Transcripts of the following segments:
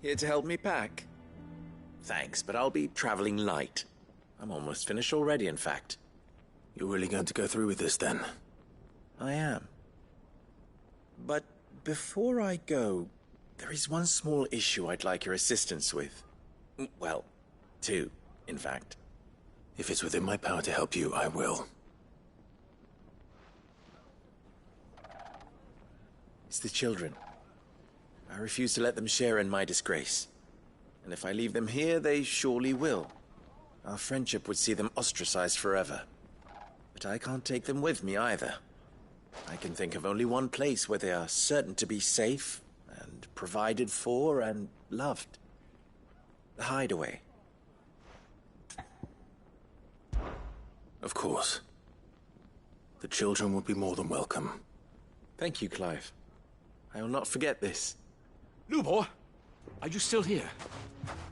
Here to help me pack? Thanks, but I'll be traveling light. I'm almost finished already, in fact. You're really going to go through with this, then? I am. But before I go, there is one small issue I'd like your assistance with. Well, two, in fact. If it's within my power to help you, I will. It's the children. I refuse to let them share in my disgrace. And if I leave them here, they surely will. Our friendship would see them ostracized forever. But I can't take them with me either. I can think of only one place where they are certain to be safe, and provided for, and loved. The Hideaway. Of course. The children would be more than welcome. Thank you, Clive. I will not forget this. Lubor, are you still here?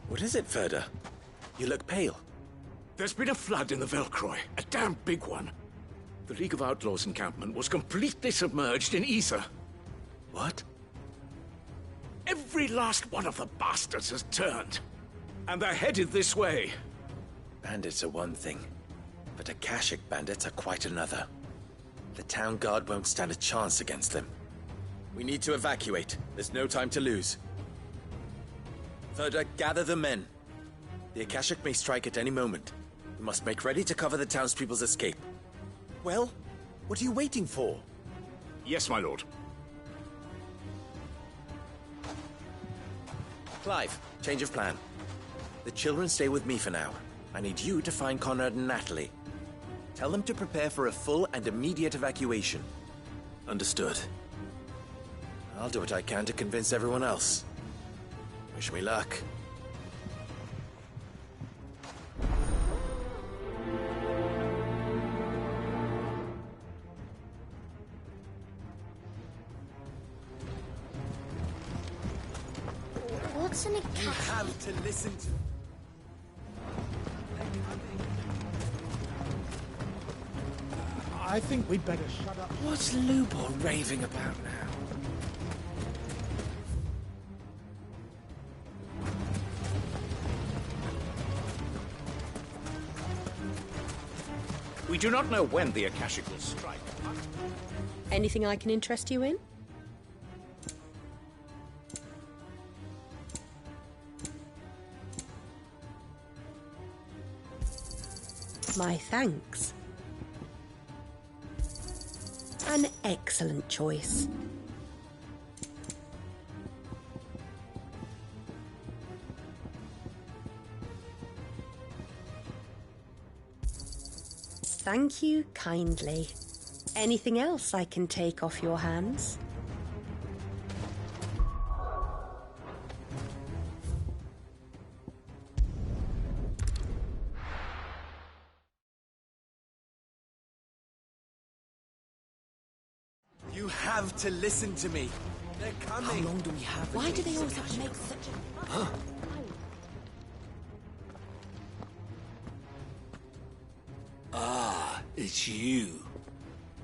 What is it, Ferda? You look pale. There's been a flood in the Velcroy, a damn big one. The League of Outlaws encampment was completely submerged in ether. What? Every last one of the bastards has turned. And they're headed this way. Bandits are one thing, but Akashic bandits are quite another. The town guard won't stand a chance against them. We need to evacuate. There's no time to lose. Ferda, gather the men. The Akashic may strike at any moment. We must make ready to cover the townspeople's escape. Well, what are you waiting for? Yes, my lord. Clive, change of plan. The children stay with me for now. I need you to find Conrad and Natalie. Tell them to prepare for a full and immediate evacuation. Understood. I'll do what I can to convince everyone else. Wish me luck. What's an Akashic? You have to listen to... I think we'd better shut up. What's Lubor raving about now? We do not know when the Akashic will strike. Anything I can interest you in? My thanks. An excellent choice. Thank you kindly. Anything else I can take off your hands? You have to listen to me. They're coming. How long do we have? Why do they always have to make such a... Ah, it's you.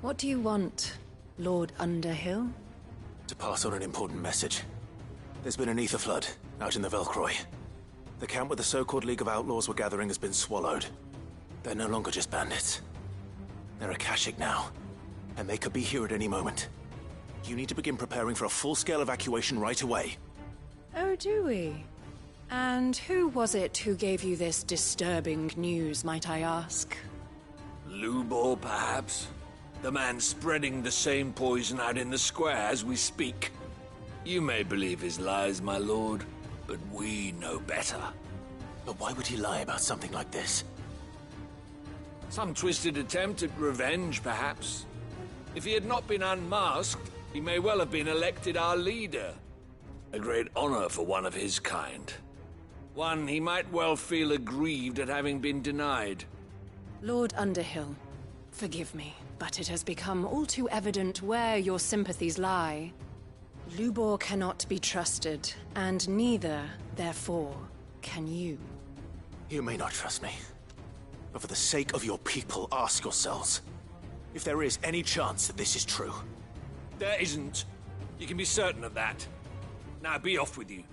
What do you want, Lord Underhill? To pass on an important message. There's been an ether flood out in the Velcroy. The camp where the so-called League of Outlaws were gathering has been swallowed. They're no longer just bandits. They're Akashic now, and they could be here at any moment. You need to begin preparing for a full-scale evacuation right away. Oh, do we? And who was it who gave you this disturbing news, might I ask? Lubor, perhaps? The man spreading the same poison out in the square as we speak. You may believe his lies, my lord, but we know better. But why would he lie about something like this? Some twisted attempt at revenge, perhaps. If he had not been unmasked, he may well have been elected our leader. A great honor for one of his kind. One he might well feel aggrieved at having been denied. Lord Underhill, forgive me, but it has become all too evident where your sympathies lie. Lubor cannot be trusted, and neither, therefore, can you. You may not trust me, but for the sake of your people, ask yourselves if there is any chance that this is true. There isn't. You can be certain of that. Now be off with you.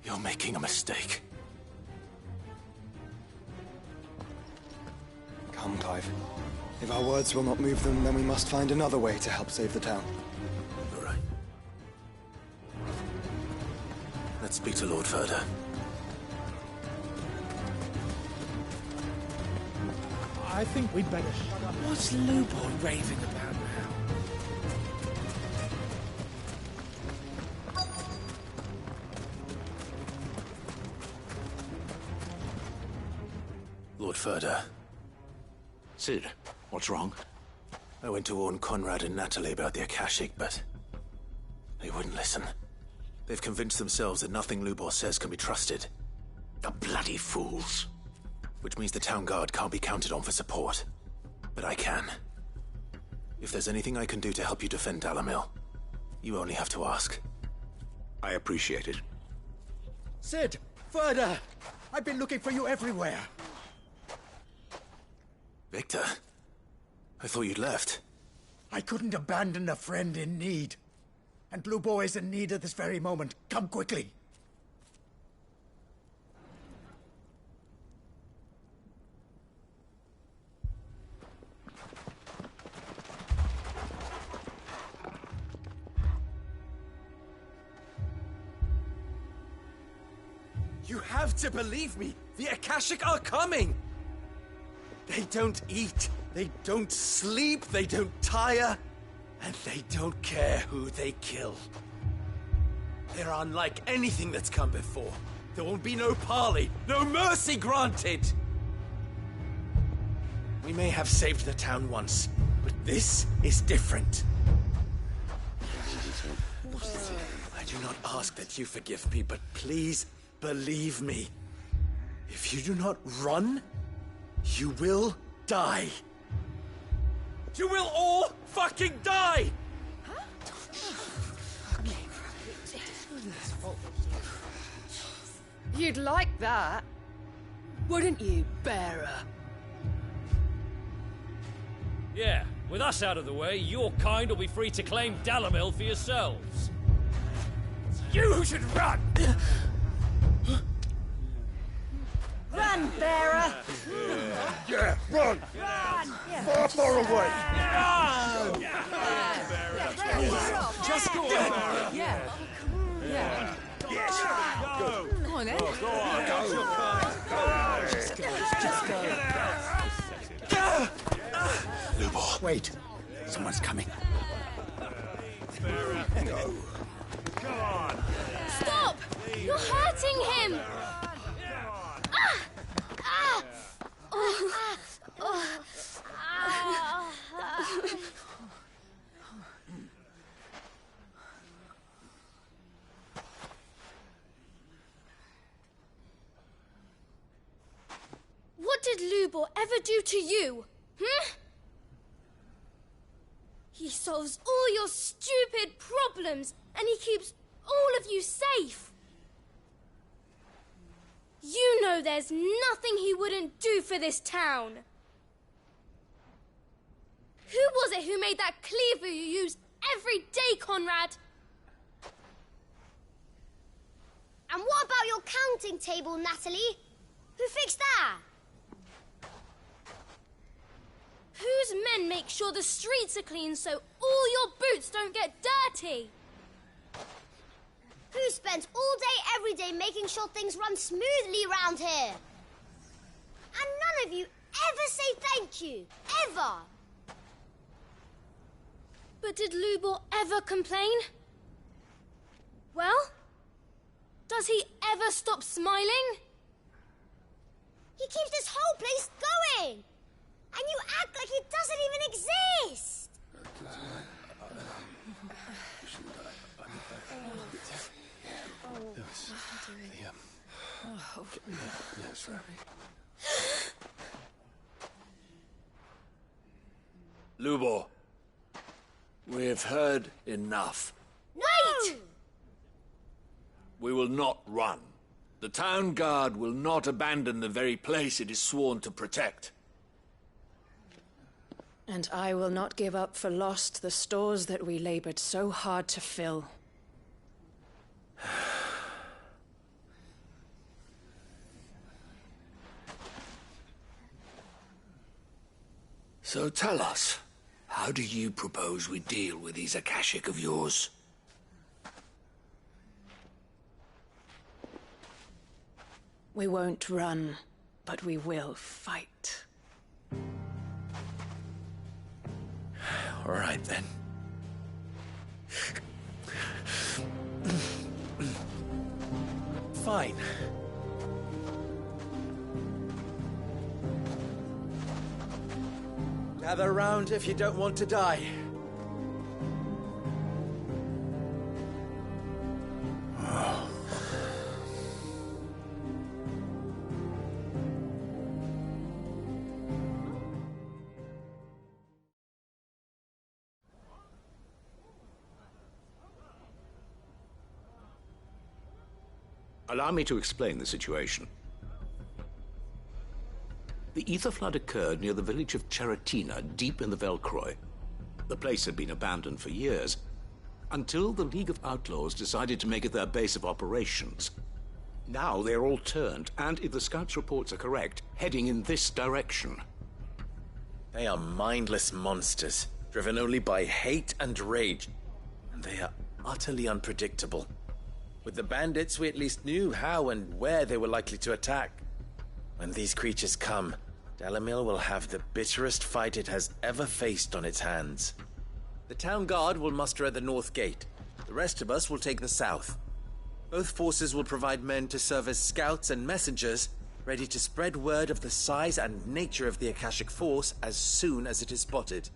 You're making a mistake. Come, Clive. If our words will not move them, then we must find another way to help save the town. All right. Let's speak to Lord Furder. I think we'd better shut up. What's Lubor raving about now? Lord Furder. Sid, what's wrong? I went to warn Conrad and Natalie about the Akashic, but they wouldn't listen. They've convinced themselves that nothing Lubor says can be trusted. The bloody fools. Which means the town guard can't be counted on for support. But I can. If there's anything I can do to help you defend Dalamil, you only have to ask. I appreciate it. Sid! Further! I've been looking for you everywhere. Victor? I thought you'd left. I couldn't abandon a friend in need. And Lubor is in need at this very moment. Come quickly. You have to believe me! The Akashic are coming! They don't eat, they don't sleep, they don't tire, and they don't care who they kill. They're unlike anything that's come before. There will be no parley, no mercy granted! We may have saved the town once, but this is different. I do not ask that you forgive me, but please believe me. If you do not run, you will die. You will all fucking die! You'd like that, wouldn't you, bearer? Yeah, with us out of the way, your kind will be free to claim Dalamil for yourselves. You should run! Run, bearer! Yeah, run! Far, far away! Just go on. Yeah. Yeah. Yes! Go! Come on, then. Go on! Go! Just go. Lubor. Wait. Someone's coming. Go! Come on! Stop! You're hurting him! What did Lubor ever do to you? He solves all your stupid problems, and he keeps all of you safe. You know there's nothing he wouldn't do for this town. Who was it who made that cleaver you use every day, Conrad? And what about your counting table, Natalie? Who fixed that? Whose men make sure the streets are clean so all your boots don't get dirty? Who spent all day, every day making sure things run smoothly around here? And none of you ever say thank you. Ever. But did Lubor ever complain? Well, does he ever stop smiling? He keeps this whole place going. doing? Oh, No, sorry. Lubor, we've heard enough. Wait! We will not run. The town guard will not abandon the very place it is sworn to protect. And I will not give up for lost the stores that we labored so hard to fill. So tell us, how do you propose we deal with these Akashic of yours? We won't run, but we will fight. All right, then. Fine. Gather round if you don't want to die. Allow me to explain the situation. The ether flood occurred near the village of Cheratina, deep in the Velcroy. The place had been abandoned for years, until the League of Outlaws decided to make it their base of operations. Now they're all turned, and if the scouts' reports are correct, heading in this direction. They are mindless monsters, driven only by hate and rage, and they are utterly unpredictable. With the bandits, we at least knew how and where they were likely to attack. When these creatures come, Dalamil will have the bitterest fight it has ever faced on its hands. The town guard will muster at the north gate. The rest of us will take the south. Both forces will provide men to serve as scouts and messengers, ready to spread word of the size and nature of the Akashic force as soon as it is spotted.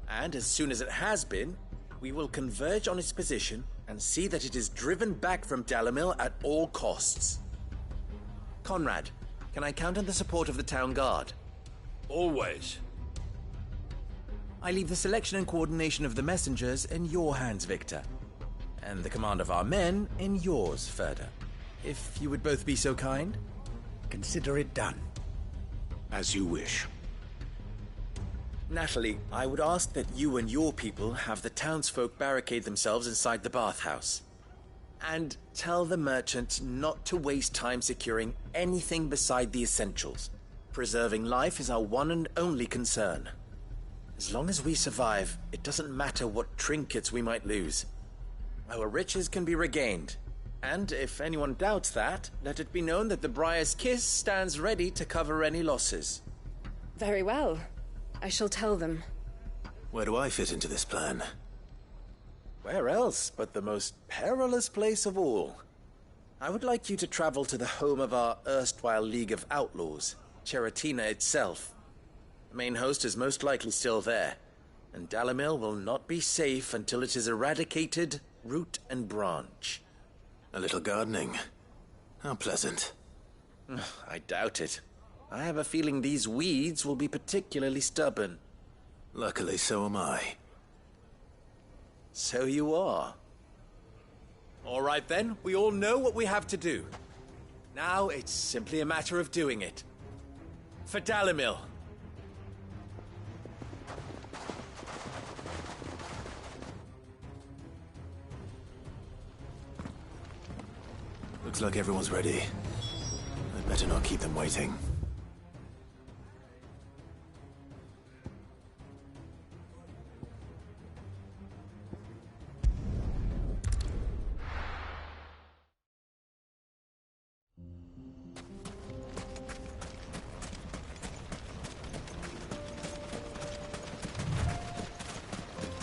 And as soon as it has been, we will converge on its position and see that it is driven back from Dalamil at all costs. Conrad, can I count on the support of the town guard? Always. I leave the selection and coordination of the messengers in your hands, Victor. And the command of our men in yours, Ferda. If you would both be so kind. Consider it done. As you wish. Natalie, I would ask that you and your people have the townsfolk barricade themselves inside the bathhouse. And tell the merchant not to waste time securing anything beside the essentials. Preserving life is our one and only concern. As long as we survive, it doesn't matter what trinkets we might lose. Our riches can be regained. And if anyone doubts that, let it be known that the Briar's Kiss stands ready to cover any losses. Very well. I shall tell them. Where do I fit into this plan? Where else but the most perilous place of all? I would like you to travel to the home of our erstwhile League of Outlaws, Cheratina itself. The main host is most likely still there, and Dalamil will not be safe until it is eradicated, root and branch. A little gardening. How pleasant. I doubt it. I have a feeling these weeds will be particularly stubborn. Luckily, so am I. So you are. All right then, we all know what we have to do. Now it's simply a matter of doing it. For Dalamil. Looks like everyone's ready. I'd better not keep them waiting.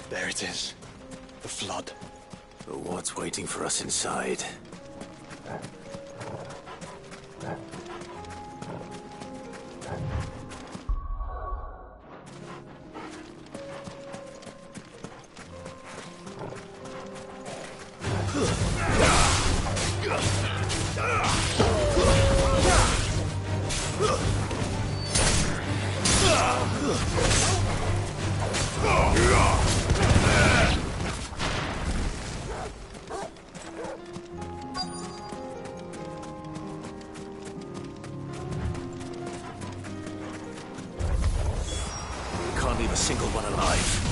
There it is. The flood. But what's waiting for us inside? Can't leave a single one alive.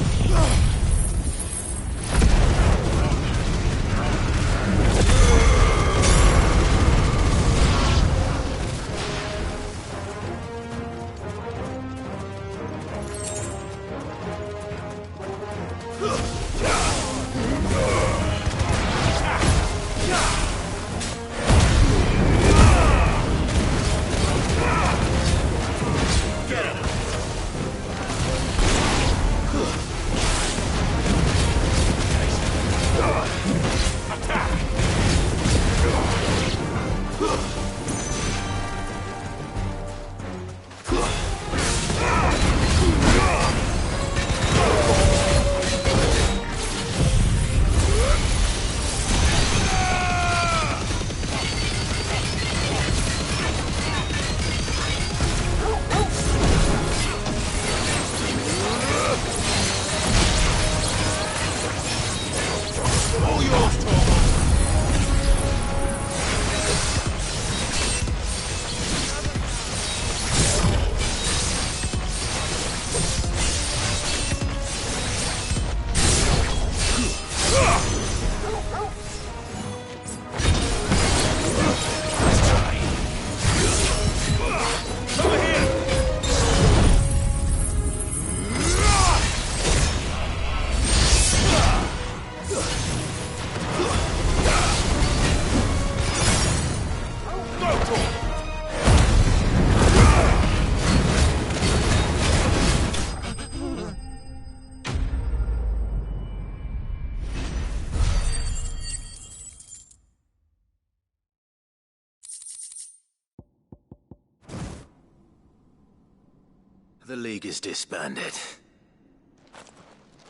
The League is disbanded.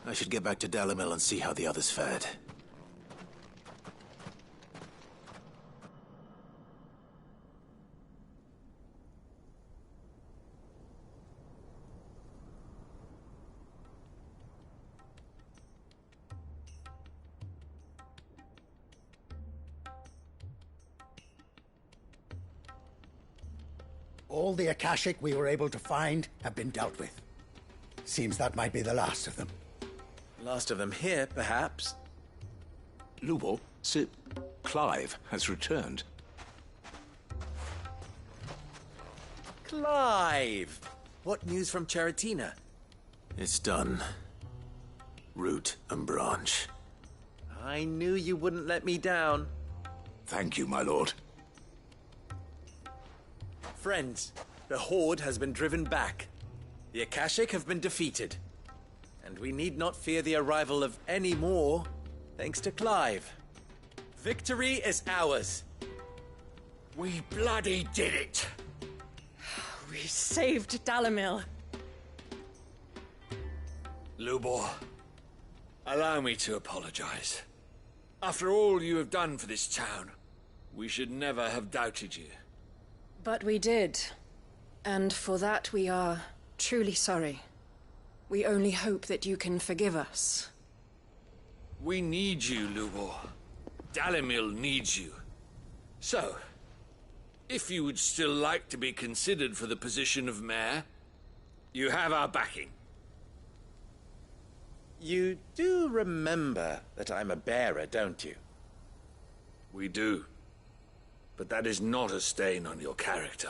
I should get back to Dalimil and see how the others fared. All the Akashic we were able to find have been dealt with. Seems that might be the last of them. Last of them here, perhaps. Lubor, Sir Clive has returned. Clive! What news from Charatina? It's done. Root and branch. I knew you wouldn't let me down. Thank you, my lord. Friends, the Horde has been driven back. The Akashic have been defeated. And we need not fear the arrival of any more, thanks to Clive. Victory is ours. We bloody did it! We saved Dalimil. Lubor, allow me to apologize. After all you have done for this town, we should never have doubted you. But we did. And for that we are truly sorry. We only hope that you can forgive us. We need you, Lubor. Dalimil needs you. So, if you would still like to be considered for the position of mayor, you have our backing. You do remember that I'm a bearer, don't you? We do. But that is not a stain on your character.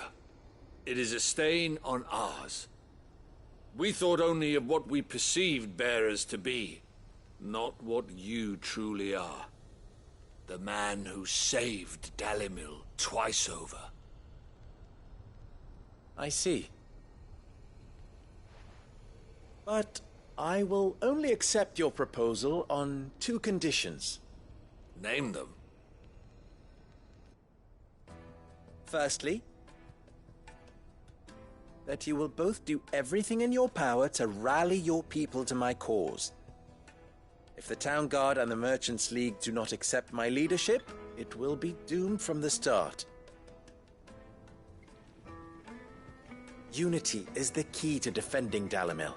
It is a stain on ours. We thought only of what we perceived bearers to be, not what you truly are. The man who saved Dalimil twice over. I see. But I will only accept your proposal on 2 conditions. Name them. Firstly, that you will both do everything in your power to rally your people to my cause. If the Town Guard and the Merchants League do not accept my leadership, it will be doomed from the start. Unity is the key to defending Dalimil,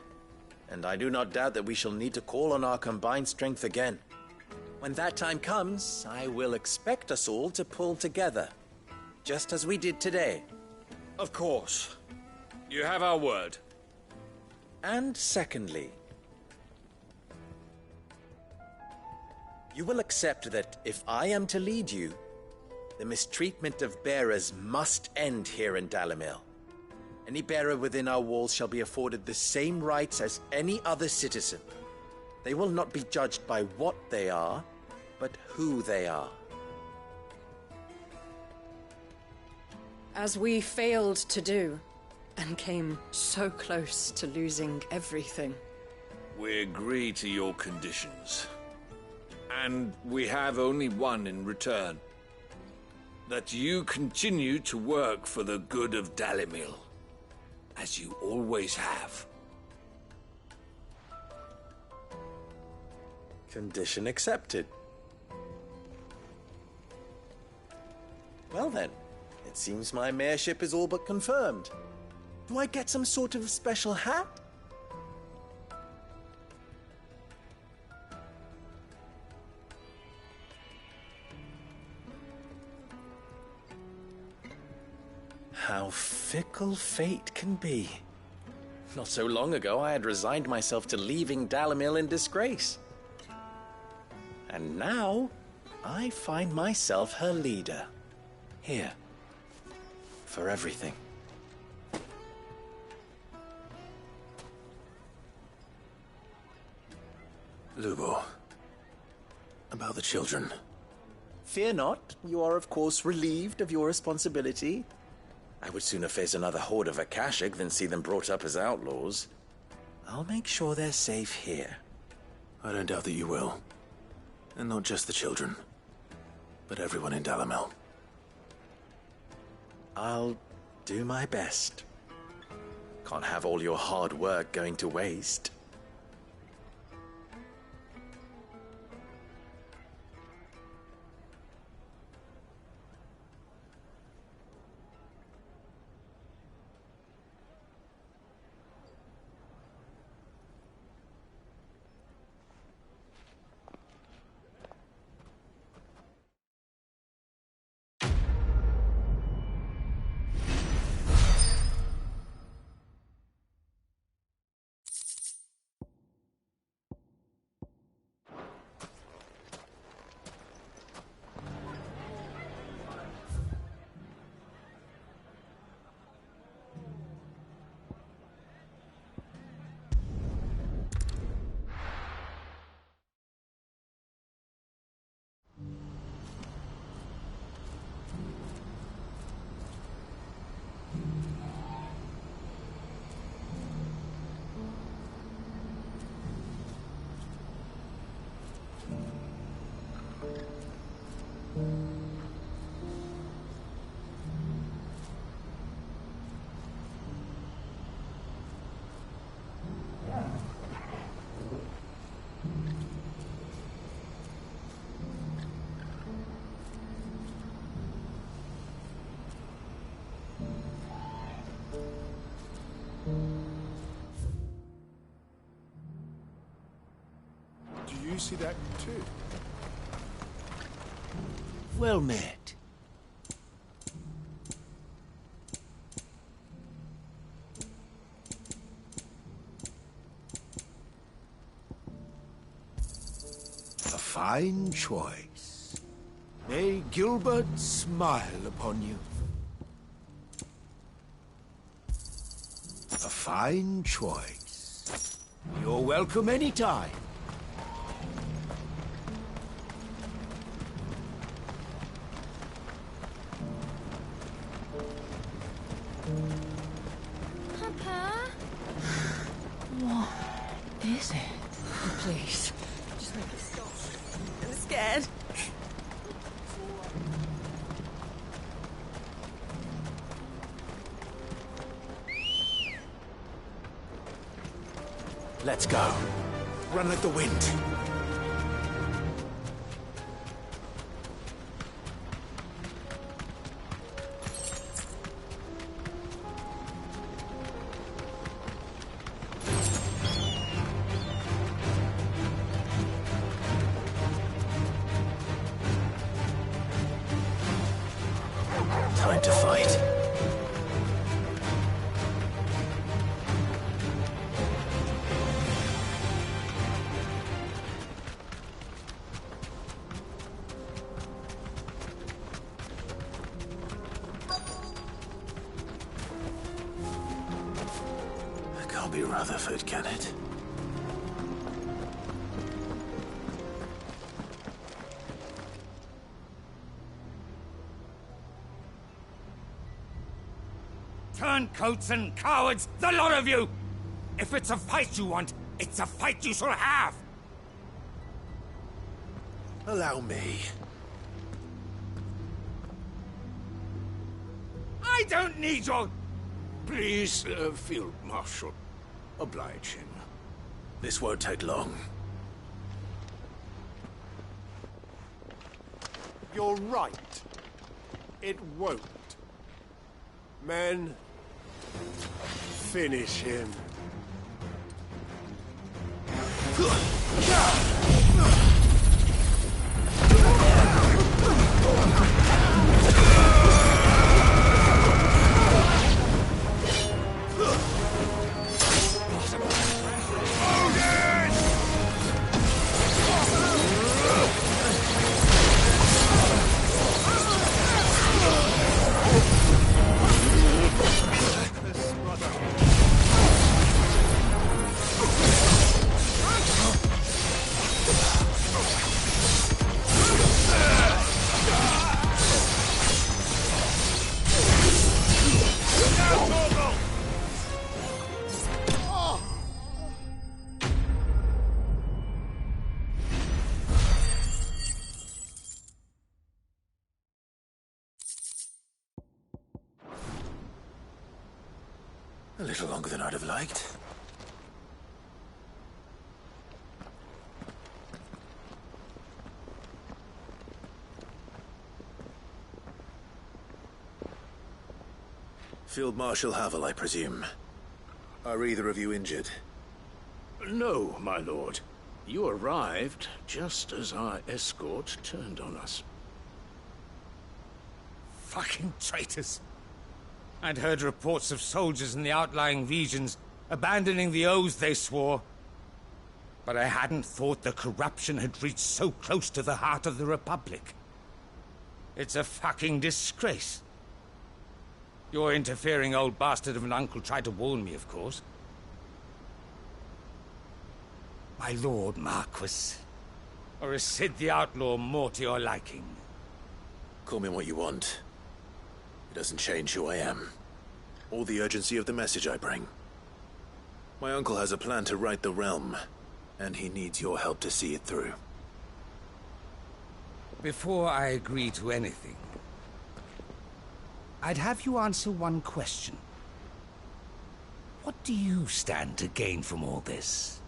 and I do not doubt that we shall need to call on our combined strength again. When that time comes, I will expect us all to pull together, just as we did today. Of course. You have our word. And secondly, you will accept that if I am to lead you, the mistreatment of bearers must end here in Dalimil. Any bearer within our walls shall be afforded the same rights as any other citizen. They will not be judged by what they are, but who they are. As we failed to do, and came so close to losing everything. We agree to your conditions. And we have only one in return. That you continue to work for the good of Dalimil, as you always have. Condition accepted. Well then, it seems my mayorship is all but confirmed. Do I get some sort of special hat? How fickle fate can be. Not so long ago, I had resigned myself to leaving Dalimil in disgrace. And now, I find myself her leader. Here. For everything. Lubo. About the children. Fear not. You are, of course, relieved of your responsibility. I would sooner face another horde of Akashic than see them brought up as outlaws. I'll make sure they're safe here. I don't doubt that you will. And not just the children, but everyone in Dalimil. I'll do my best. Can't have all your hard work going to waste. Do you see that too? Well met. A fine choice. May Gilbert smile upon you. A fine choice. You're welcome anytime. Papa? What is it? Oh, please, just make it stop. I'm scared. Let's go. Run like the wind. Can't be Rutherford, can it? Turncoats and cowards, the lot of you! If it's a fight you want, it's a fight you shall have! Allow me. I don't need your... Please, Field Marshal. Oblige him. This won't take long. You're right. It won't. Men, finish him. A little longer than I'd have liked. Field Marshal Havel, I presume. Are either of you injured? No, my lord. You arrived just as our escort turned on us. Fucking traitors. I'd heard reports of soldiers in the outlying regions abandoning the oaths they swore. But I hadn't thought the corruption had reached so close to the heart of the Republic. It's a fucking disgrace. Your interfering old bastard of an uncle tried to warn me, of course. My lord Marquis. Or is Sid the Outlaw more to your liking? Call me what you want. It doesn't change who I am, or the urgency of the message I bring. My uncle has a plan to right the realm, and he needs your help to see it through. Before I agree to anything, I'd have you answer one question. What do you stand to gain from all this?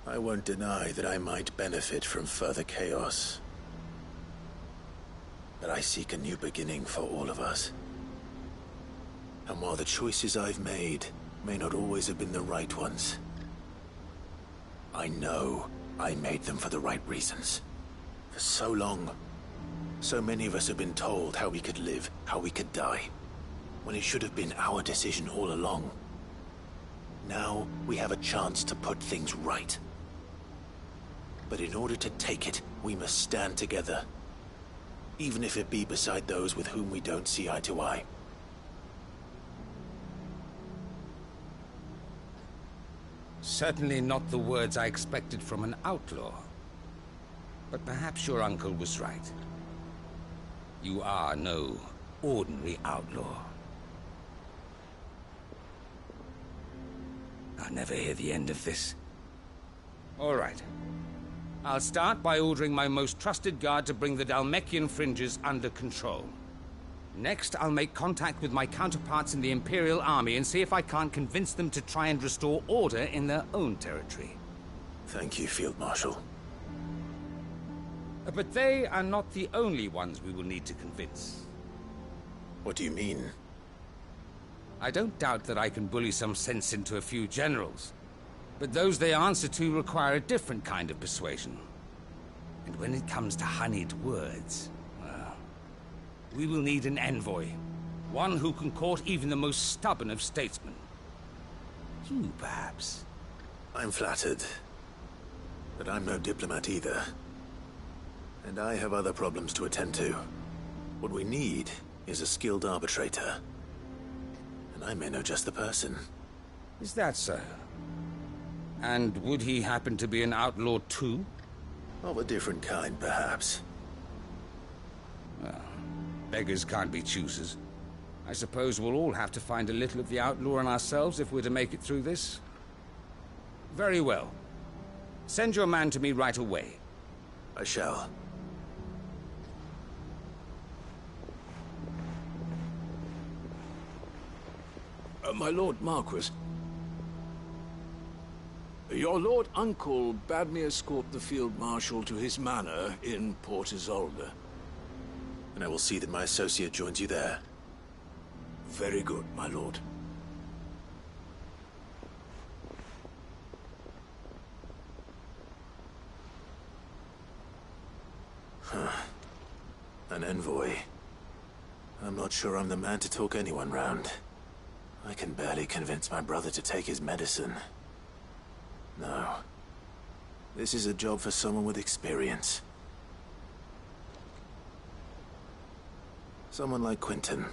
I won't deny that I might benefit from further chaos. But I seek a new beginning for all of us. And while the choices I've made may not always have been the right ones, I know I made them for the right reasons. For so long, so many of us have been told how we could live, how we could die, when it should have been our decision all along. Now we have a chance to put things right. But in order to take it, we must stand together. Even if it be beside those with whom we don't see eye to eye. Certainly not the words I expected from an outlaw. But perhaps your uncle was right. You are no ordinary outlaw. I'll never hear the end of this. All right. I'll start by ordering my most trusted guard to bring the Dalmekian fringes under control. Next, I'll make contact with my counterparts in the Imperial Army and see if I can't convince them to try and restore order in their own territory. Thank you, Field Marshal. But they are not the only ones we will need to convince. What do you mean? I don't doubt that I can bully some sense into a few generals. But those they answer to require a different kind of persuasion. And when it comes to honeyed words, well, we will need an envoy. One who can court even the most stubborn of statesmen. You, perhaps. I'm flattered. But I'm no diplomat either. And I have other problems to attend to. What we need is a skilled arbitrator. And I may know just the person. Is that so? And would he happen to be an outlaw too? Of a different kind, perhaps. Well, beggars can't be choosers. I suppose we'll all have to find a little of the outlaw in ourselves if we're to make it through this. Very well. Send your man to me right away. I shall. My Lord Marquis, your Lord Uncle bade me escort the Field Marshal to his manor in Port Isolde. And I will see that my associate joins you there. Very good, my lord. An envoy. I'm not sure I'm the man to talk anyone round. I can barely convince my brother to take his medicine. No. This is a job for someone with experience. Someone like Quentin.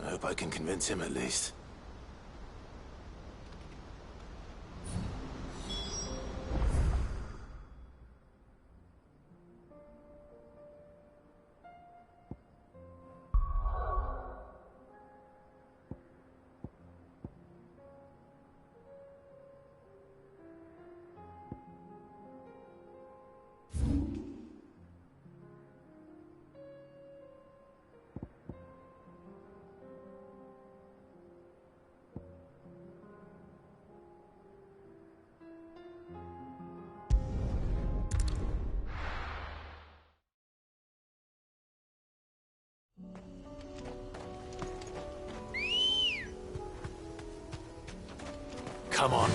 I hope I can convince him at least. Come on.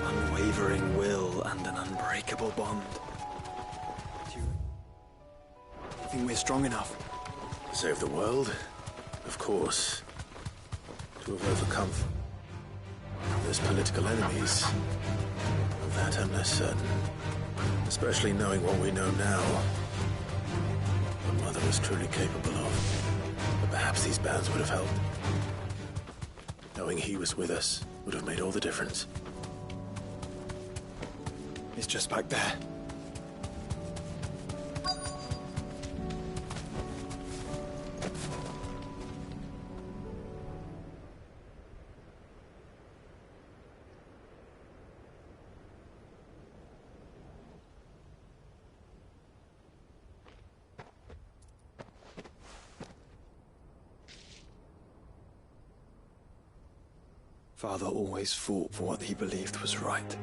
Unwavering will and an unbreakable bond. Do you think we're strong enough? To save the world? Of course. To have overcome those political enemies. Of that I'm less certain. Especially knowing what we know now. What Mother was truly capable of. But perhaps these bands would have helped. Knowing he was with us would have made all the difference. He's just back there. Father always fought for what he believed was right.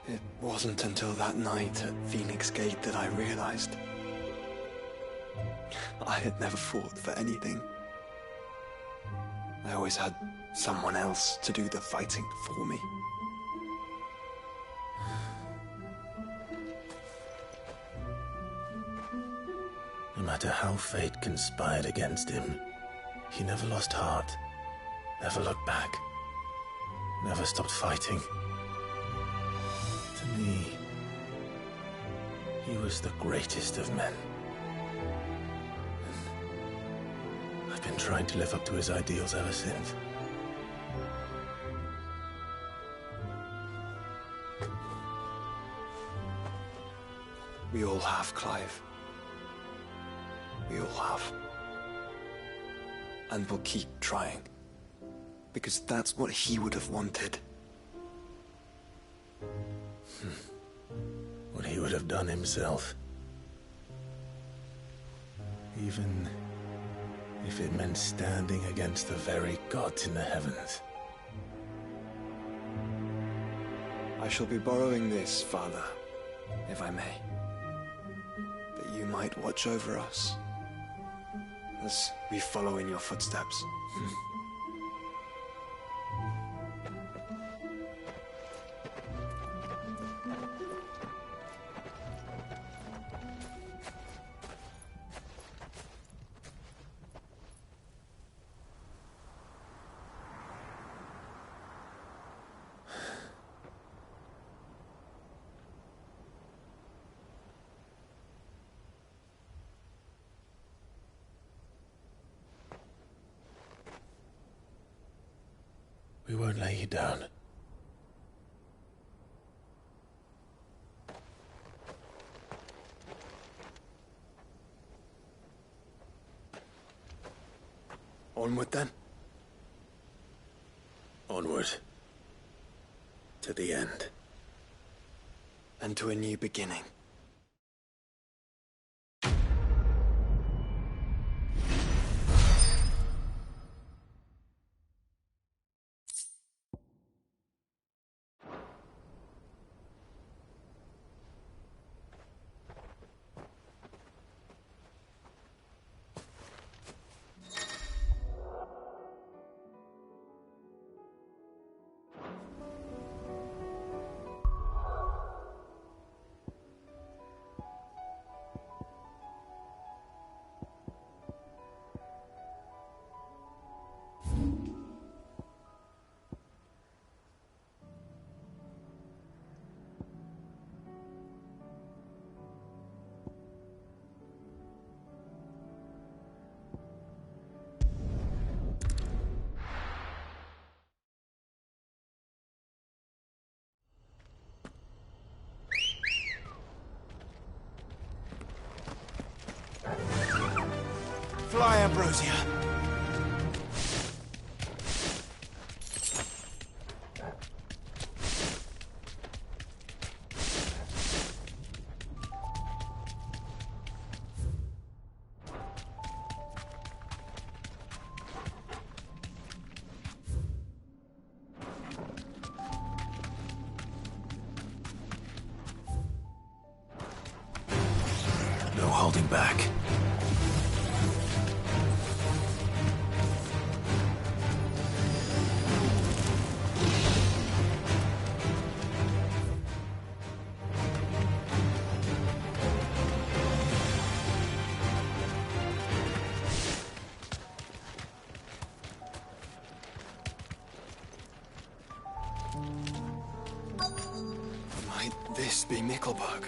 It wasn't until that night at Phoenix Gate that I realized I had never fought for anything. I always had someone else to do the fighting for me. No matter how fate conspired against him, he never lost heart, never looked back, never stopped fighting. To me, he was the greatest of men. And I've been trying to live up to his ideals ever since. We all have, Clive. We all have. And we'll keep trying. Because that's what he would have wanted. What he would have done himself. Even if it meant standing against the very gods in the heavens. I shall be borrowing this, Father, if I may. That you might watch over us. As we follow in your footsteps. We won't lay you down. Onward, then? Onward. To the end. And to a new beginning. Fly, Ambrosia! No holding back. Might this be Mickelberg?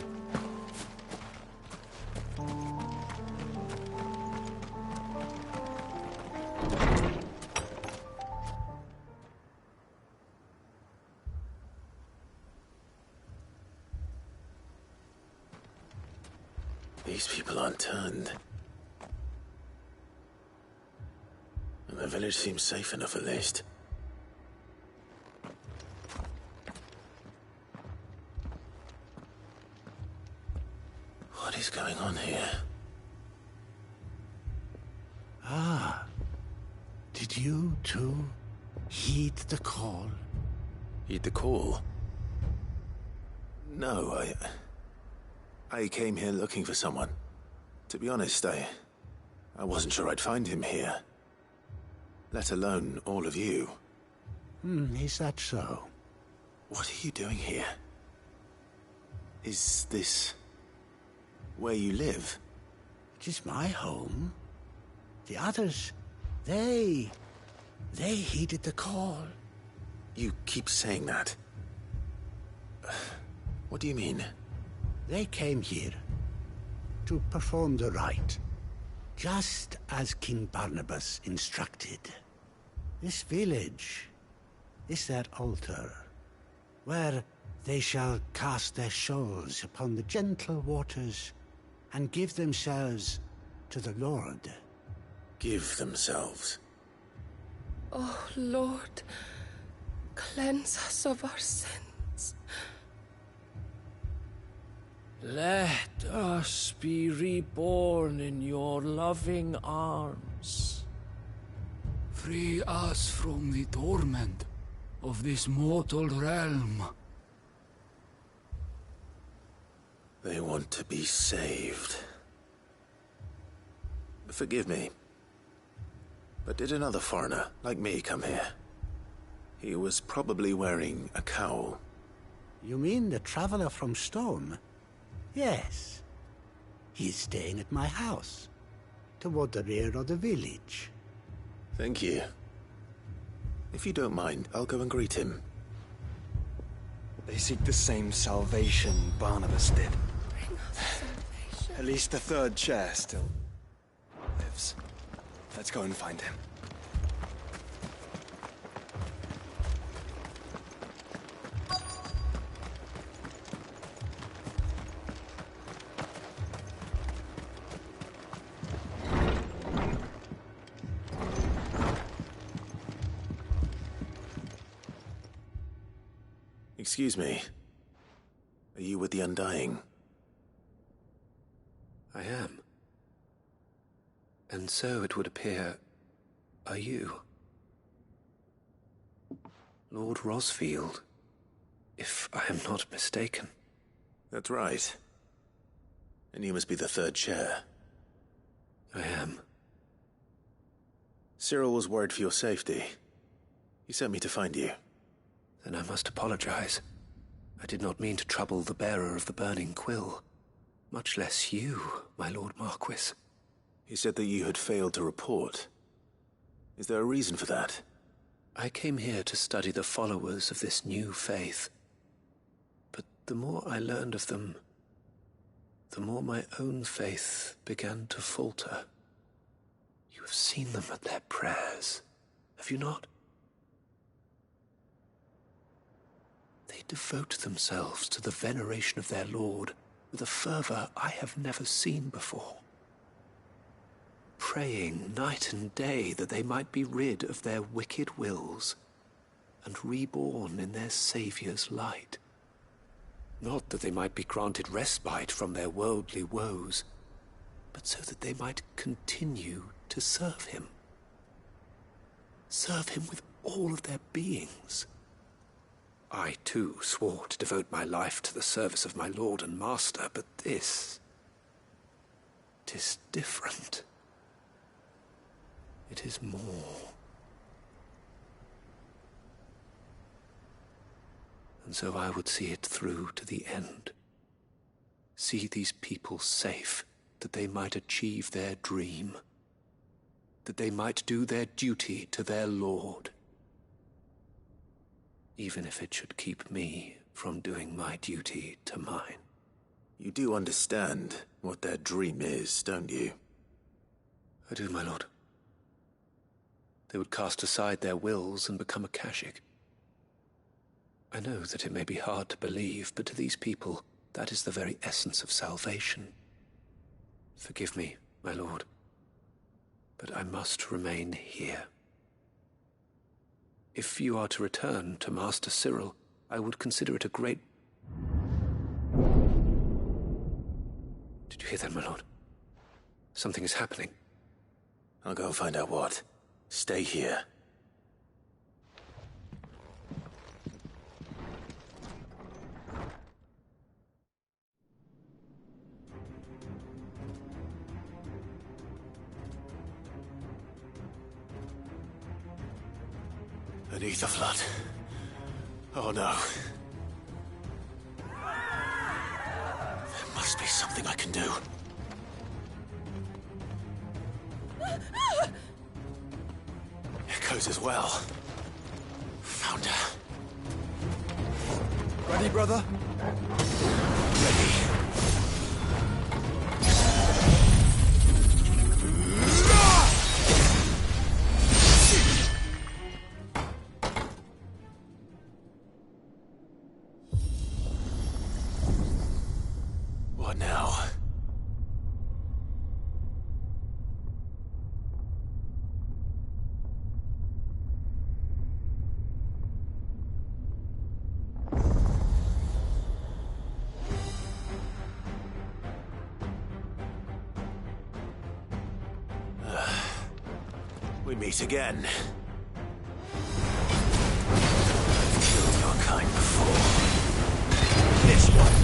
These people aren't turned. And the village seems safe enough at least. What is going on here? Ah. Did you, too, heed the call? Heed the call? No, I came here looking for someone. To be honest, I wasn't sure I'd find him here. Let alone all of you. Is that so? What are you doing here? Is this where you live? It is my home. The others, they heeded the call. You keep saying that. What do you mean? They came here to perform the rite, just as King Barnabas instructed. This village is their altar, where they shall cast their shoals upon the gentle waters and give themselves to the Lord. Give themselves? Oh, Lord, cleanse us of our sins. Let us be reborn in your loving arms. Free us from the torment of this mortal realm. They want to be saved. Forgive me, but did another foreigner like me come here? He was probably wearing a cowl. You mean the traveler from Stone? Yes. He's staying at my house, toward the rear of the village. Thank you. If you don't mind, I'll go and greet him. They seek the same salvation Barnabas did. Bring us salvation. At least the third chair still lives. Let's go and find him. Excuse me. Are you with the Undying? I am. And so it would appear, are you? Lord Rosfield, if I am not mistaken. That's right. And you must be the third chair. I am. Cyril was worried for your safety. He sent me to find you. Then I must apologize. I did not mean to trouble the bearer of the burning quill. Much less you, my Lord Marquis. He said that you had failed to report. Is there a reason for that? I came here to study the followers of this new faith. But the more I learned of them, the more my own faith began to falter. You have seen them at their prayers, have you not? They devote themselves to the veneration of their Lord with a fervor I have never seen before. Praying night and day that they might be rid of their wicked wills and reborn in their Saviour's light. Not that they might be granted respite from their worldly woes, but so that they might continue to serve him. Serve him with all of their beings. I, too, swore to devote my life to the service of my Lord and Master, but this... 'tis different. It is more. And so I would see it through to the end. See these people safe, that they might achieve their dream. That they might do their duty to their Lord. Even if it should keep me from doing my duty to mine. You do understand what their dream is, don't you? I do, my lord. They would cast aside their wills and become a Kashik. I know that it may be hard to believe, but to these people, that is the very essence of salvation. Forgive me, my lord, but I must remain here. If you are to return to Master Cyril, I would consider it a great... Did you hear that, my lord? Something is happening. I'll go and find out what. Stay here. An ether flood. Oh no. There must be something I can do. Echoes as well. Found her. Ready, brother? Ready. What now? We meet again. I've killed your kind before. This one.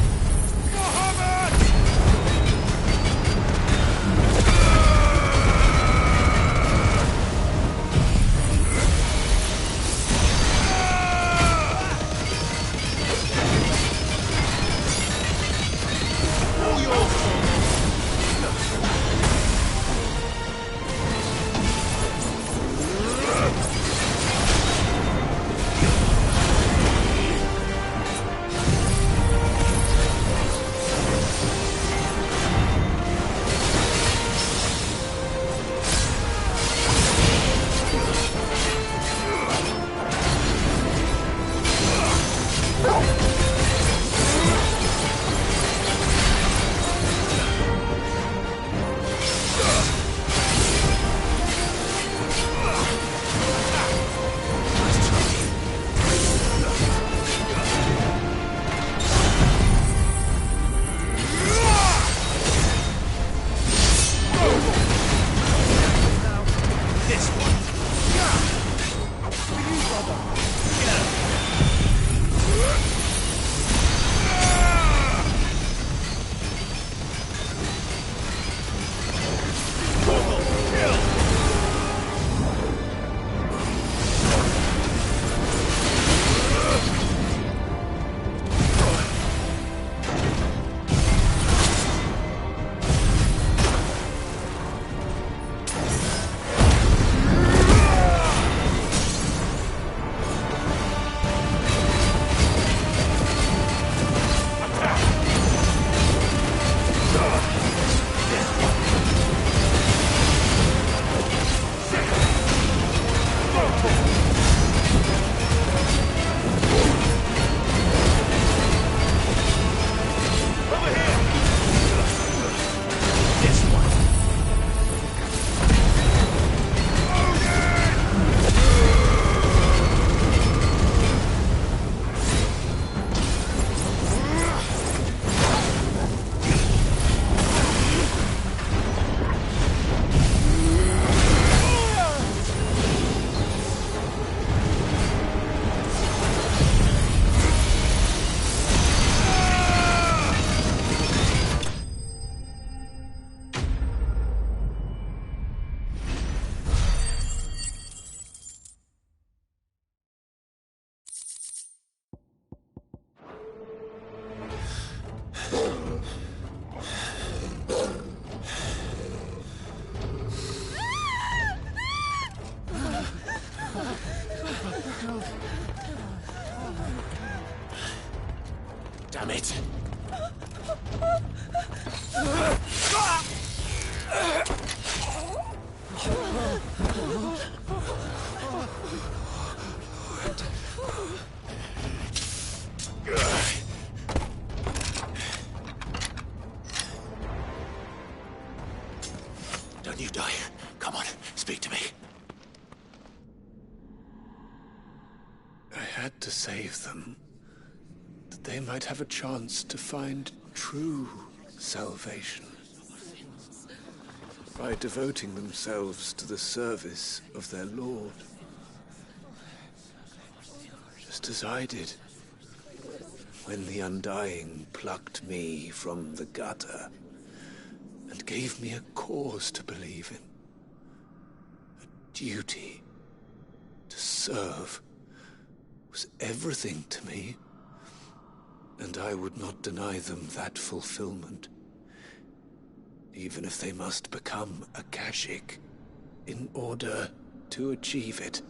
This one. For you, brother. Damn it. Don't you die. Come on, speak to me. I had to save them, that they might have a chance to find true salvation by devoting themselves to the service of their Lord, just as I did when the Undying plucked me from the gutter and gave me a cause to believe in, a duty to serve was everything to me, and I would not deny them that fulfillment, even if they must become a Kashik in order to achieve it.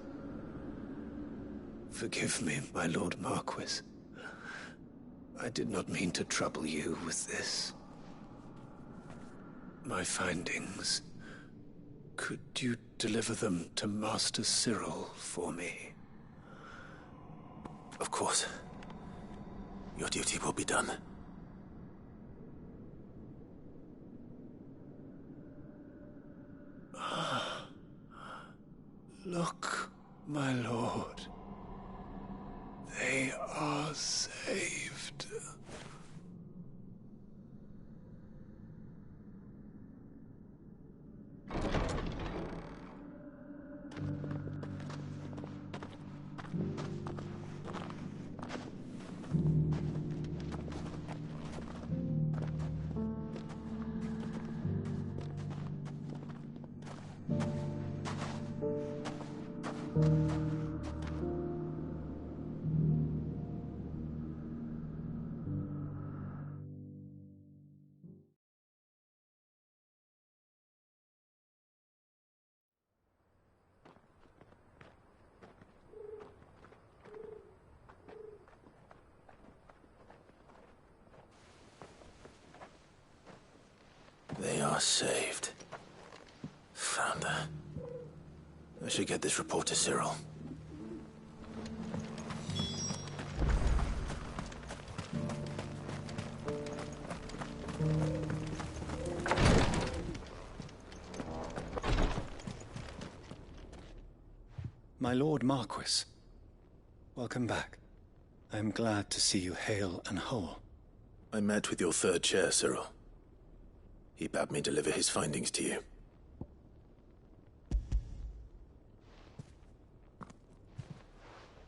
Forgive me, my Lord Marquis. I did not mean to trouble you with this. My findings. Could you deliver them to Master Cyril for me? Of course. Your duty will be done. Look, my lord. They are saved. They are saved. Found her. I should get this report to Cyril. My Lord Marquis, welcome back. I am glad to see you hale and whole. I met with your third chair, Cyril. He bade me deliver his findings to you.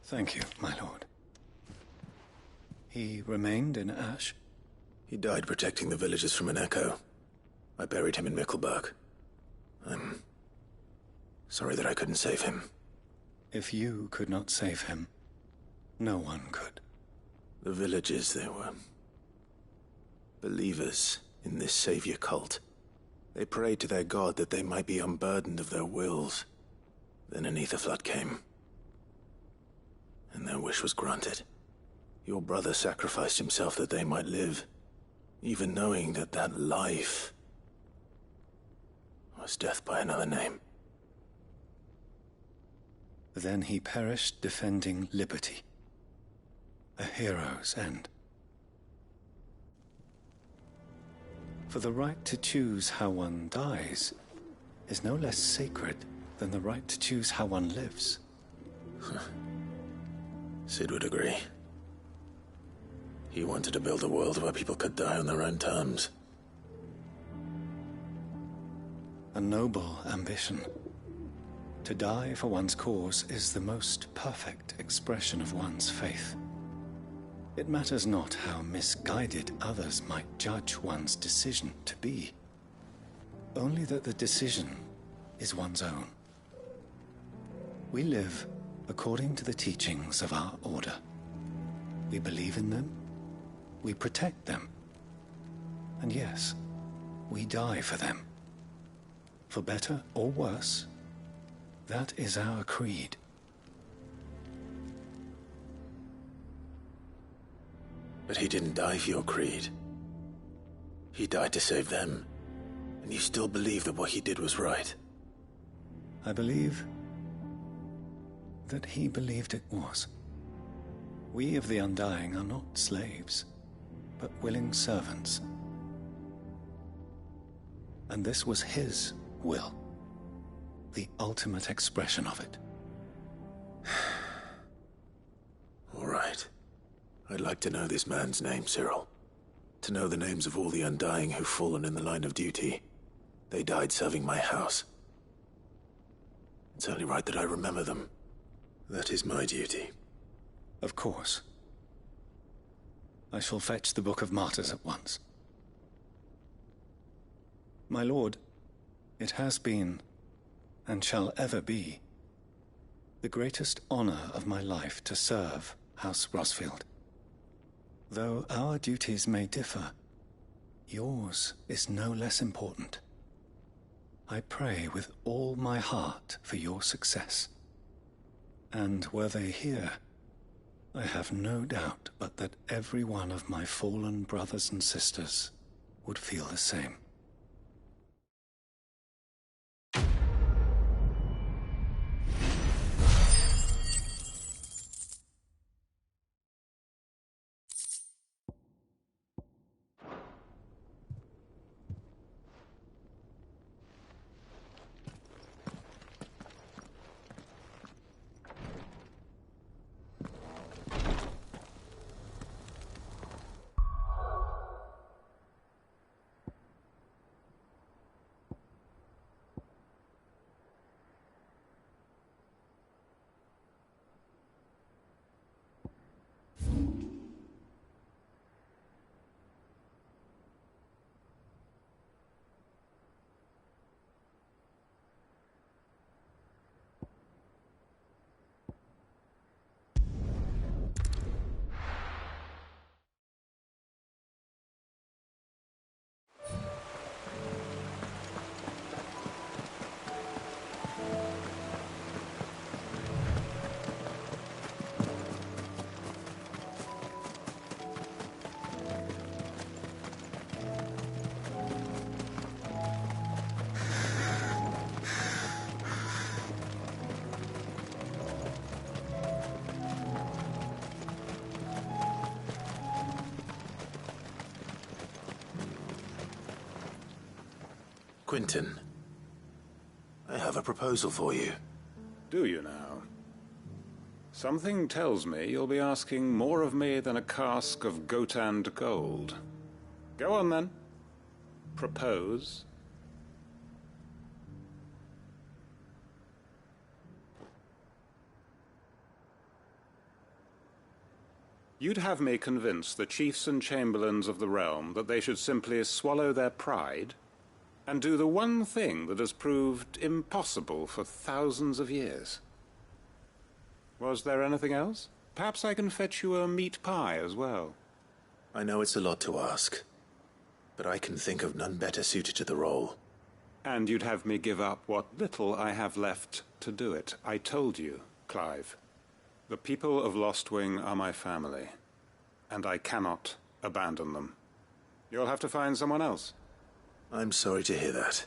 Thank you, my lord. He remained in Ash? He died protecting the villagers from an echo. I buried him in Mickelberg. I'm sorry that I couldn't save him. If you could not save him, no one could. The villagers, they were believers in this savior cult. They prayed to their god that they might be unburdened of their wills. Then an ether flood came, and their wish was granted. Your brother sacrificed himself that they might live, even knowing that that life was death by another name. Then he perished defending liberty. A hero's end. For the right to choose how one dies is no less sacred than the right to choose how one lives. Sid would agree. He wanted to build a world where people could die on their own terms. A noble ambition. To die for one's cause is the most perfect expression of one's faith. It matters not how misguided others might judge one's decision to be. Only that the decision is one's own. We live according to the teachings of our order. We believe in them, we protect them, and yes, we die for them. For better or worse, that is our creed. But he didn't die for your creed. He died to save them. And you still believe that what he did was right. I believe that he believed it was. We of the Undying are not slaves, but willing servants. And this was his will, the ultimate expression of it. All right. I'd like to know this man's name, Cyril. To know the names of all the Undying who've fallen in the line of duty. They died serving my house. It's only right that I remember them. That is my duty. Of course. I shall fetch the Book of Martyrs at once. My lord, it has been, and shall ever be, the greatest honor of my life to serve House Rosfield. Though our duties may differ, yours is no less important. I pray with all my heart for your success. And were they here, I have no doubt but that every one of my fallen brothers and sisters would feel the same. Quentin, I have a proposal for you. Do you now? Something tells me you'll be asking more of me than a cask of Gotand gold. Go on, then. propose? You'd have me convince the chiefs and chamberlains of the realm that they should simply swallow their pride and do the one thing that has proved impossible for thousands of years. Was there anything else? Perhaps I can fetch you a meat pie as well. I know it's a lot to ask, but I can think of none better suited to the role. And you'd have me give up what little I have left to do it. I told you, Clive. The people of Lostwing are my family, and I cannot abandon them. You'll have to find someone else. I'm sorry to hear that.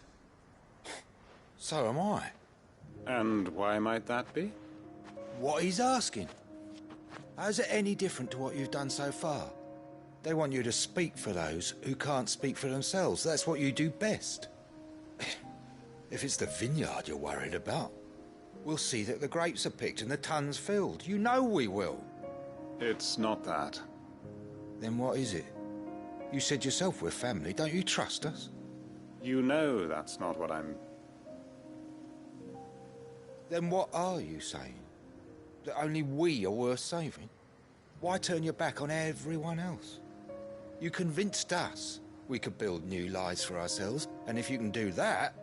So am I. And why might that be? What he's asking. How's it any different to what you've done so far? They want you to speak for those who can't speak for themselves. That's what you do best. If it's the vineyard you're worried about, we'll see that the grapes are picked and the tons filled. You know we will. It's not that. Then what is it? You said yourself we're family. Don't you trust us? You know that's not what I'm... Then what are you saying? That only we are worth saving? Why turn your back on everyone else? You convinced us we could build new lives for ourselves, and if you can do that,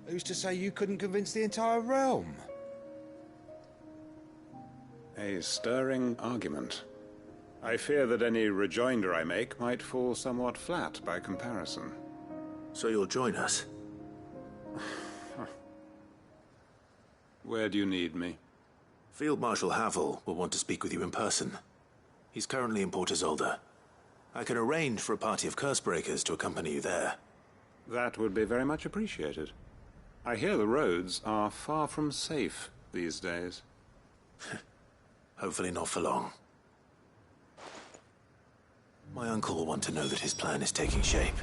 who's to say you couldn't convince the entire realm? A stirring argument. I fear that any rejoinder I make might fall somewhat flat by comparison. So you'll join us? Where do you need me? Field Marshal Havel will want to speak with you in person. He's currently in Port Isolde. I can arrange for a party of Cursebreakers to accompany you there. That would be very much appreciated. I hear the roads are far from safe these days. Hopefully not for long. My uncle will want to know that his plan is taking shape.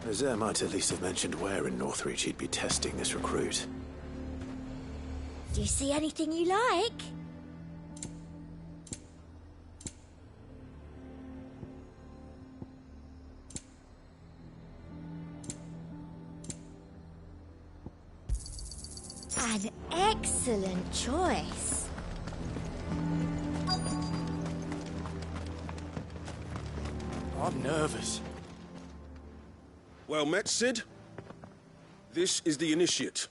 Nazaire might at least have mentioned where in Northreach he'd be testing this recruit. Do you see anything you like? An excellent choice. I'm nervous. Well met, Sid. This is the Initiate.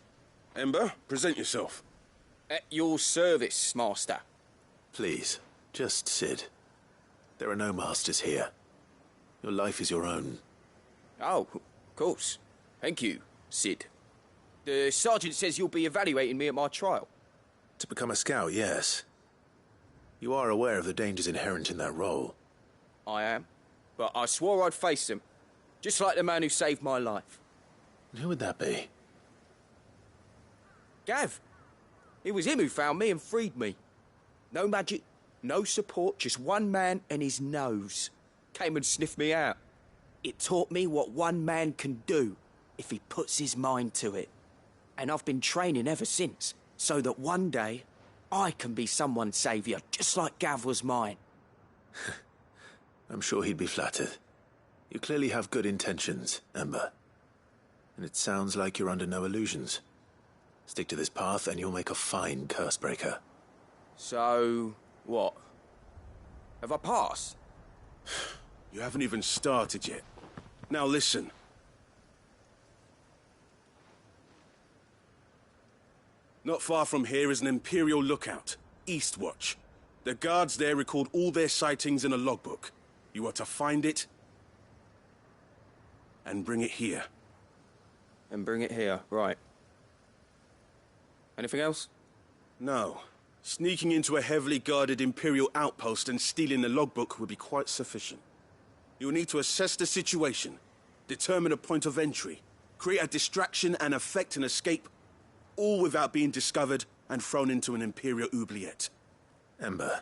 Ember, present yourself. At your service, Master. Please, just Sid. There are no masters here. Your life is your own. Oh, of course. Thank you, Sid. The Sergeant says you'll be evaluating me at my trial. To become a scout, yes. You are aware of the dangers inherent in that role. I am. But I swore I'd face them. Just like the man who saved my life. Who would that be? Gav. It was him who found me and freed me. No magic, no support, just one man and his nose. Came and sniffed me out. It taught me what one man can do if he puts his mind to it. And I've been training ever since, so that one day I can be someone's saviour, just like Gav was mine. I'm sure he'd be flattered. You clearly have good intentions, Ember. And it sounds like you're under no illusions. Stick to this path and you'll make a fine Cursebreaker. So, what? Have I passed? You haven't even started yet. Now listen. Not far from here is an Imperial lookout, Eastwatch. The guards there record all their sightings in a logbook. You are to find it and bring it here. And bring it here, right. Anything else? No. Sneaking into a heavily guarded Imperial outpost and stealing the logbook would be quite sufficient. You'll need to assess the situation, determine a point of entry, create a distraction and effect an escape, all without being discovered and thrown into an Imperial oubliette. Ember,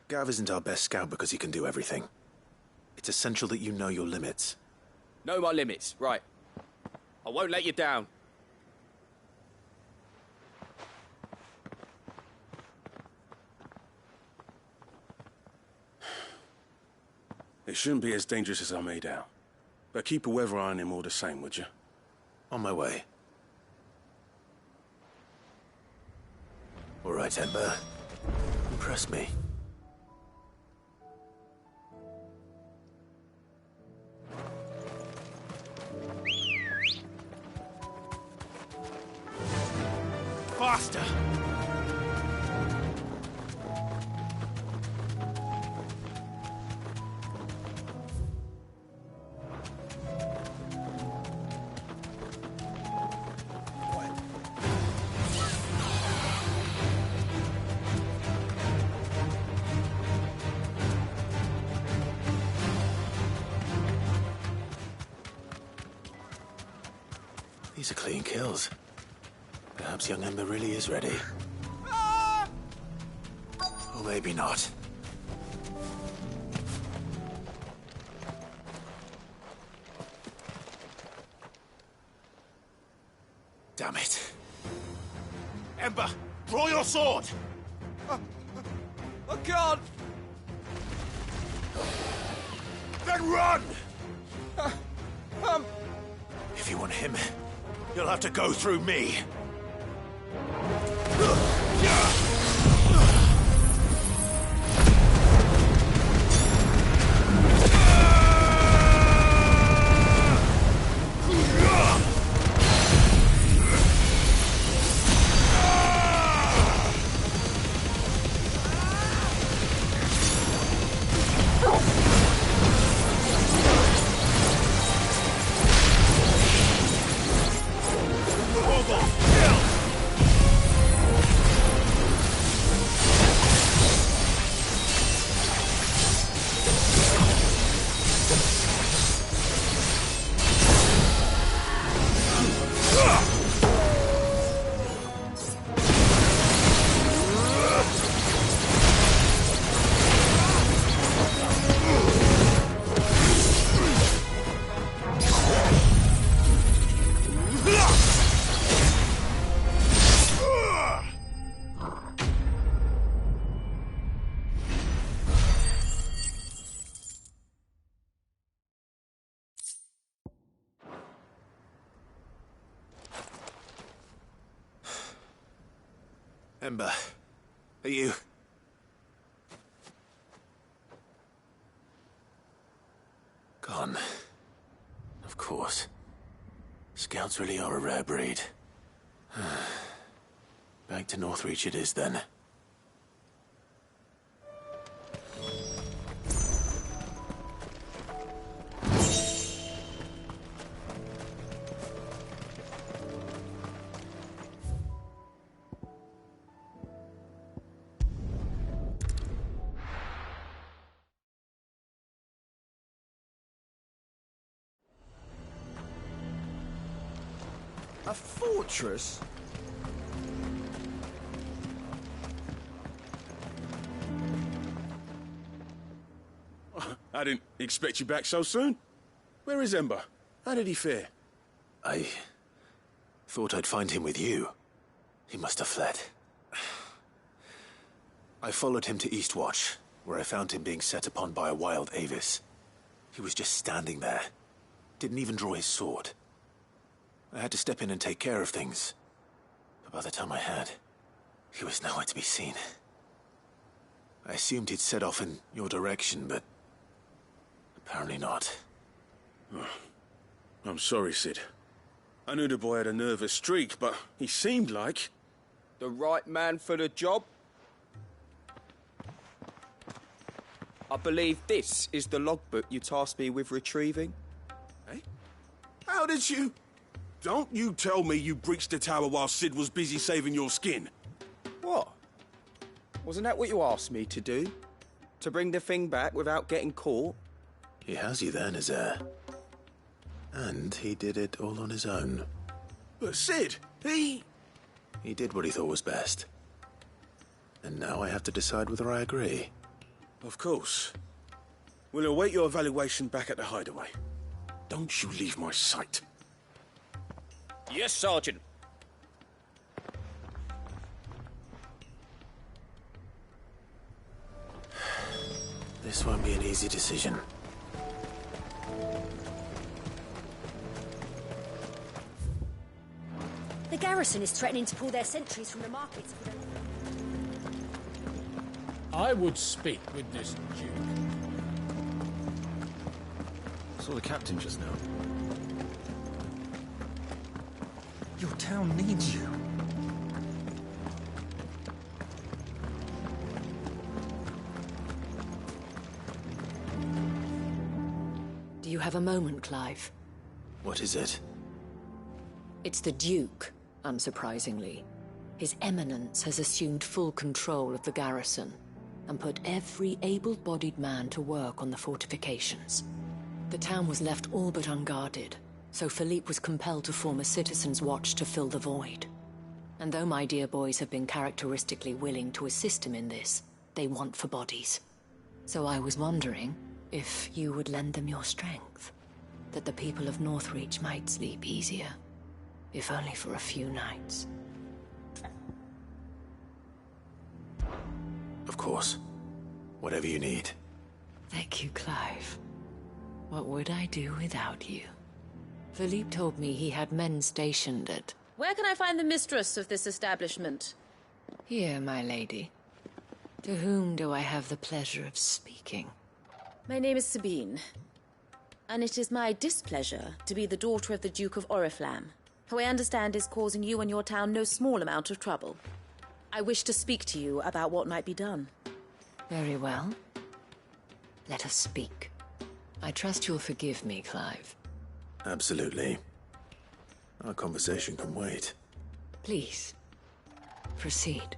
Gav isn't our best scout because he can do everything. It's essential that you know your limits. Know my limits, right. I won't let you down. It shouldn't be as dangerous as I made out. But keep a weather eye on him all the same, would you? On my way. All right, Ember. Impress me. Faster! These are clean kills. Perhaps young Ember really is ready. Or maybe not. Damn it. Ember, draw your sword! I can't! Then run! If you want him, you'll have to go through me. Ember, are you... gone? Of course. Scouts really are a rare breed. Back to Northreach it is, then. A fortress? I didn't expect you back so soon. Where is Ember? How did he fare? I thought I'd find him with you. He must have fled. I followed him to Eastwatch, where I found him being set upon by a wild Avis. He was just standing there. Didn't even draw his sword. I had to step in and take care of things. But by the time I had, he was nowhere to be seen. I assumed he'd set off in your direction, but apparently not. Oh, I'm sorry, Sid. I knew the boy had a nervous streak, but he seemed like... The right man for the job? I believe this is the logbook you tasked me with retrieving. Eh? How did you... Don't you tell me you breached the tower while Sid was busy saving your skin. What? Wasn't that what you asked me to do? To bring the thing back without getting caught? He has you then, Nazaire. And he did it all on his own. But Sid, he did what he thought was best. And now I have to decide whether I agree. Of course. We'll await your evaluation back at the hideaway. Don't you leave my sight. Yes, Sergeant. This won't be an easy decision. The garrison is threatening to pull their sentries from the markets. I would speak with this Duke. I saw the captain just now. Your town needs you. Do you have a moment, Clive? What is it? It's the Duke, unsurprisingly. His Eminence has assumed full control of the garrison and put every able-bodied man to work on the fortifications. The town was left all but unguarded, so Philippe was compelled to form a citizens' watch to fill the void. And though my dear boys have been characteristically willing to assist him in this, they want for bodies. So I was wondering if you would lend them your strength, that the people of Northreach might sleep easier, if only for a few nights. Of course. Whatever you need. Thank you, Clive. What would I do without you? Philippe told me he had men stationed at... Where can I find the mistress of this establishment? Here, my lady. To whom do I have the pleasure of speaking? My name is Sabine, and it is my displeasure to be the daughter of the Duke of Oriflamme, who I understand is causing you and your town no small amount of trouble. I wish to speak to you about what might be done. Very well. Let us speak. I trust you'll forgive me, Clive. Absolutely. Our conversation can wait. Please, proceed.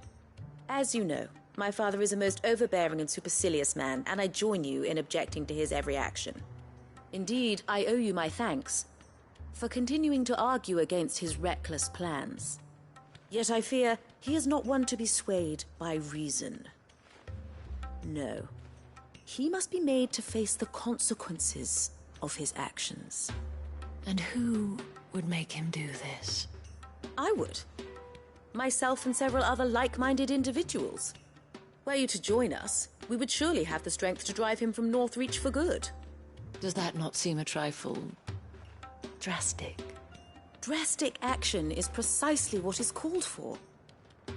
As you know, my father is a most overbearing and supercilious man, and I join you in objecting to his every action. Indeed, I owe you my thanks for continuing to argue against his reckless plans. Yet I fear he is not one to be swayed by reason. No. He must be made to face the consequences of his actions. And who would make him do this? I would. Myself and several other like-minded individuals. Were you to join us, we would surely have the strength to drive him from Northreach for good. Does that not seem a trifle... drastic? Drastic action is precisely what is called for.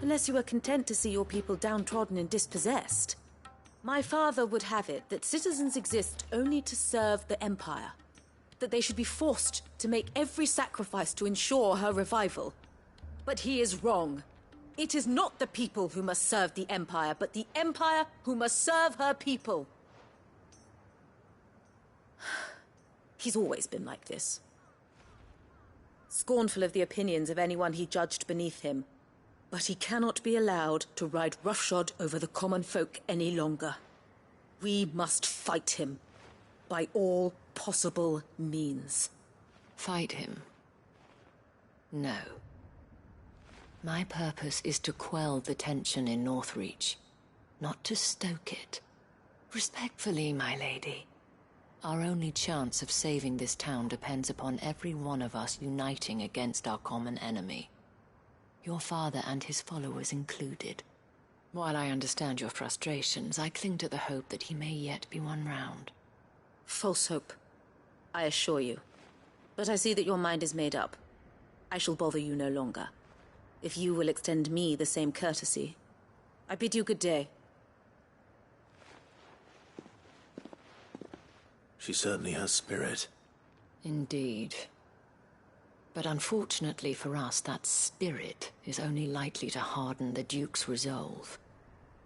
Unless you are content to see your people downtrodden and dispossessed. My father would have it that citizens exist only to serve the Empire. That they should be forced to make every sacrifice to ensure her revival. But he is wrong. It is not the people who must serve the Empire, but the Empire who must serve her people. He's always been like this. Scornful of the opinions of anyone he judged beneath him. But he cannot be allowed to ride roughshod over the common folk any longer. We must fight him by all possible means. Fight him? No. My purpose is to quell the tension in Northreach, not to stoke it. Respectfully, my lady. Our only chance of saving this town depends upon every one of us uniting against our common enemy. Your father and his followers included. While I understand your frustrations, I cling to the hope that he may yet be won round. False hope, I assure you. But I see that your mind is made up. I shall bother you no longer. If you will extend me the same courtesy, I bid you good day. She certainly has spirit. Indeed. But unfortunately for us, that spirit is only likely to harden the Duke's resolve,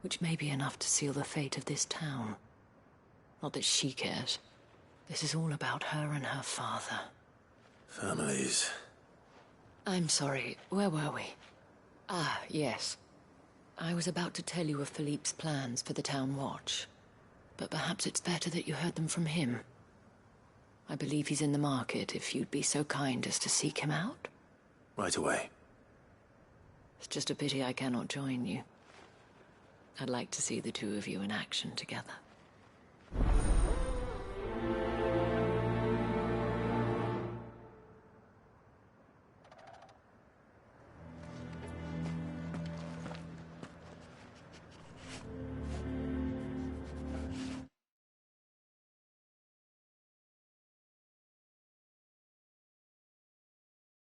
which may be enough to seal the fate of this town. Not that she cares. This is all about her and her father. Families. I'm sorry, where were we? Ah, yes. I was about to tell you of Philippe's plans for the town watch, but perhaps it's better that you heard them from him. I believe he's in the market, if you'd be so kind as to seek him out. Right away. It's just a pity I cannot join you. I'd like to see the two of you in action together.